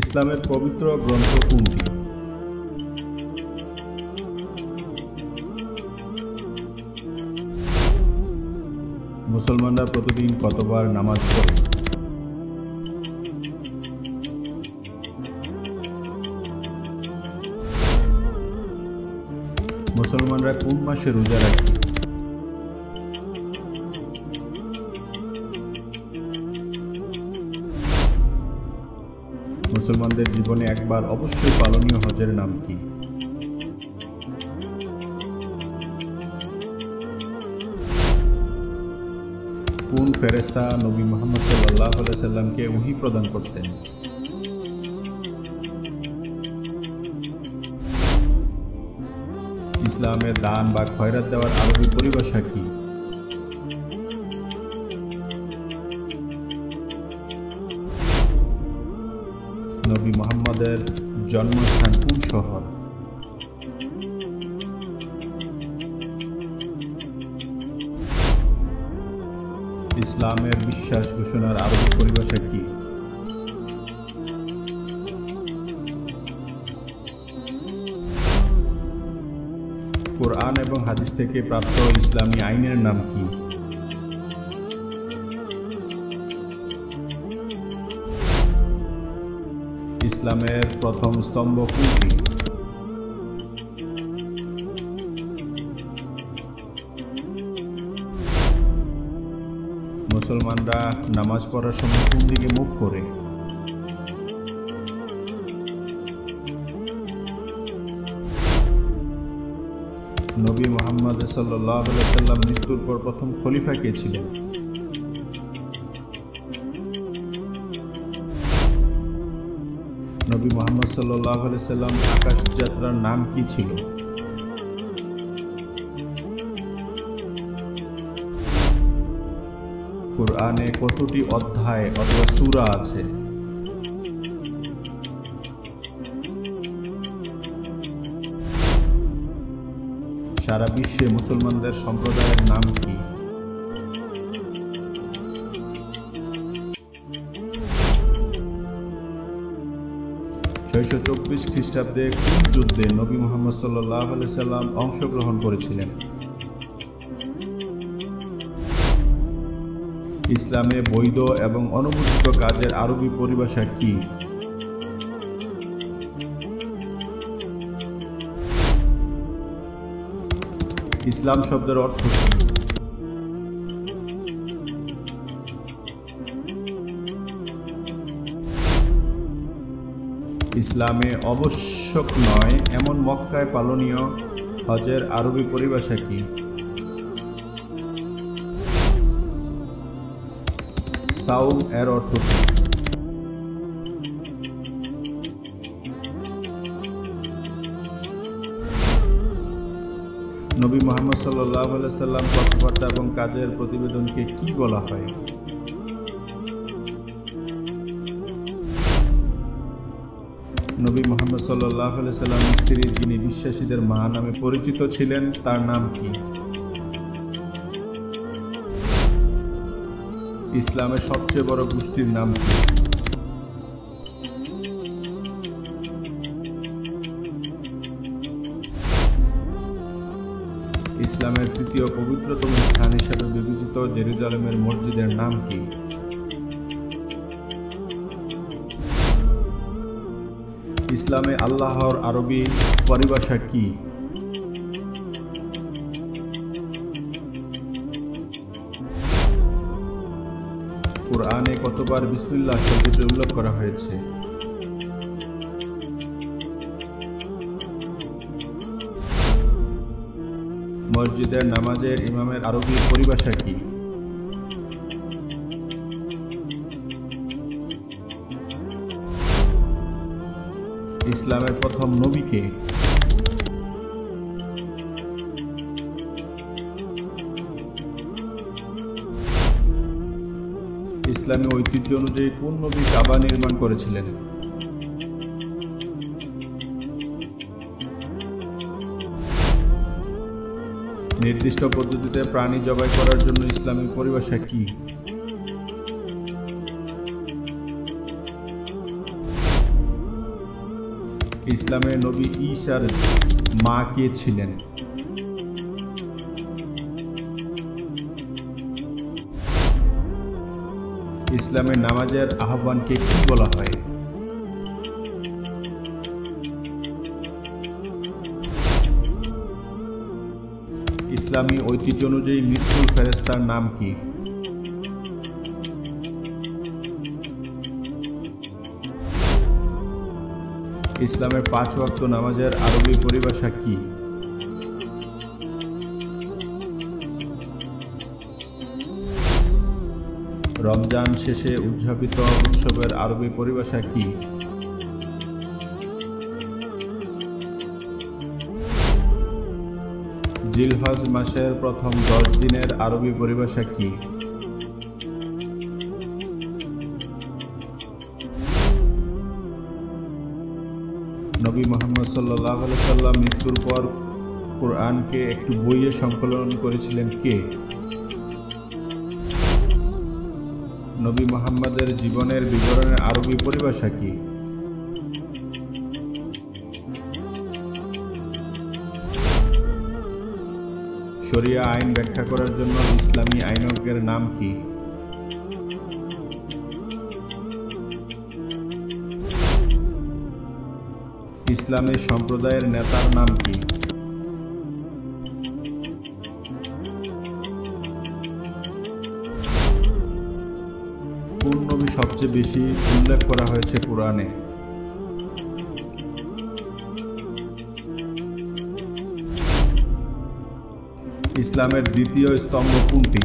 ইসলামের পবিত্র গ্রন্থ কোনটি? মুসলমানরা প্রতিদিন কতবার নামাজ পড়ে? মুসলমানরা কোন মাসে রোজা রাখে? মুসলমানদের জীবনে একবার অবশ্যই পালনীয় হজের নাম কি? কোন ফেরেশতা নবী মুহাম্মদ সাল্লাল্লাহু আলাইহি সাল্লামকে ওহী প্রদান করতেন? ইসলামে দান বা খয়রাত দেওয়ার আরবি পরিভাষা কি? নবী মুহাম্মদের জন্মস্থান কোন শহর? ইসলামের বিশ্বাস ঘোষণার আরবি পরিভাষা কি? কোরআন এবং হাদিস থেকে প্রাপ্ত ইসলামী আইনের নাম কি? ইসলামের প্রথম স্তম্ভ কোনটি? মুসলমানরা নামাজ পড়ার সময় কোন দিকে মুখ করে? নবী মুহাম্মদ সাল্লাল্লাহু আলাইহি সাল্লাম মৃত্যুর পর প্রথম খলিফা কে ছিলেন? নবী মুহাম্মদ সাল্লাল্লাহু আলাইহি সাল্লাম আকাশ যাত্রার নাম কি ছিল? কোরআনে কতটি অধ্যায় অথবা সূরা আছে? সারা বিশ্বে মুসলমানদের সম্প্রদায়ের নাম কি? (624 খ্রিস্টাব্দে কোন যুদ্ধে নবী মুহাম্মদ সাল্লাল্লাহু আলাইহি সাল্লাম অংশগ্রহণ করেছিলেন? ইসলামে বৈধ এবং অনুমোদিত কাজের আরবি পরিভাষা কি? ইসলাম শব্দের অর্থ কি? ইসলামে আবশ্যক নয় এমন মক্কায় পালনীয় হজের আরবি পরিভাষা কি? সাওম এর অর্থ কি? নবী মুহাম্মদ সাল্লাল্লাহু আলাইহি সাল্লাম কথাবার্তা এবং কাজের প্রতিবেদনকে কি বলা হয়? নবী মুহাম্মদ সাল্লাল্লাহু আলাইহি সাল্লাম স্ত্রী যিনি বিশ্বাসীদের মা নামে পরিচিত ছিলেন তার নাম কি? ইসলামের সবচেয়ে বড় গোষ্ঠীর নাম কি? ইসলামের তৃতীয় পবিত্রতম স্থান হিসেবে বিবেচিত জেরুজালেমের মসজিদের নাম কি? ইসলামে আল্লাহর আরবি পরিভাষা কি? কোরআনে কতবার বিসমিল্লাহ শব্দটি উল্লেখ করা হয়েছে? মসজিদের নামাজের ইমামের আরবি পরিভাষা কি? ইসলামের প্রথম নবী কে? ইসলামী ঐতিহ্য অনুযায়ী কোন নবী কাবা নির্মাণ করেছিলেন? নির্দিষ্ট পদ্ধতিতে প্রাণী জবাই করার জন্য ইসলামী পরিভাষা কি? ইসলামে নবী ঈসার মা কে ছিলেন? ইসলামে নামাজের আহ্বানকে কি বলা হয়? ইসলামী ঐতিহ্য অনুযায়ী মৃত্যুর ফেরেশতার নাম কি? ইসলামের 5 ওয়াক্ত নামাজের আরবি পরিভাষা কি? রমজান শেষে উদযাপিত উৎসবের আরবি পরিভাষা কি? জিলহজ মাসের প্রথম 10 দিনের আরবি পরিভাষা কি? নবী মুহাম্মদ সাল্লাল্লাহু আলাইহি সাল্লাম মৃত্যুর পর কুরআনকে একটি বইয়ে সংকলন করেছিলেন কে? নবী মুহাম্মদের জীবনের বিবরণের আরবি পরিভাষা কি? শরিয়া আইন ব্যাখ্যা করার জন্য ইসলামী আইনজ্ঞের নাম কি? ইসলামী সম্প্রদায়ের নেতার নাম কি? কোন নবী সবচেয়ে বেশি উল্লেখ করা হয়েছে কুরআনে? ইসলামের দ্বিতীয় স্তম্ভ কোনটি?